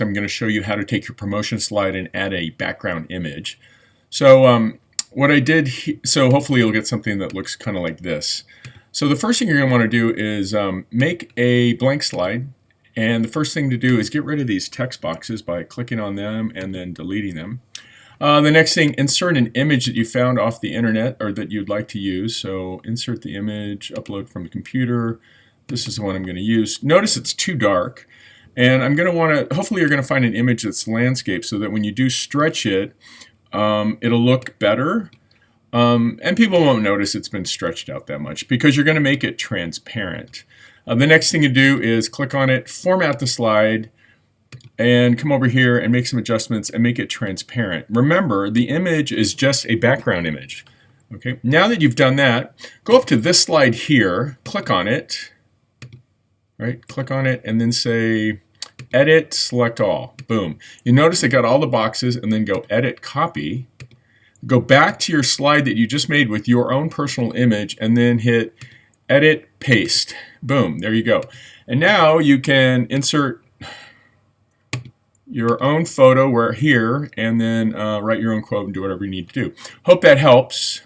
I'm going to show you how to take your promotion slide and add a background image. So what I did, so hopefully you'll get something that looks kind of like this. So the first thing you're going to want to do is make a blank slide. And the first thing to do is get rid of these text boxes by clicking on them and then deleting them. The next thing, insert an image that you found off the internet or that you'd like to use. So insert the image, upload from the computer. This is the one I'm going to use. Notice it's too dark. And I'm going to want to, hopefully you're going to find an image that's landscape so that when you do stretch it, it'll look better. And people won't notice it's been stretched out that much because you're going to make it transparent. The next thing you do is click on it, format the slide, and come over here and make some adjustments and make it transparent. Remember, the image is just a background image. Okay. Now that you've done that, go up to this slide here, click on it, right? Click on it and then say Edit, Select All. Boom. You notice it got all the boxes and then go Edit, Copy. Go back to your slide that you just made with your own personal image and then hit Edit, Paste. Boom, there you go. And now you can insert your own photo here and then write your own quote and do whatever you need to do. Hope that helps.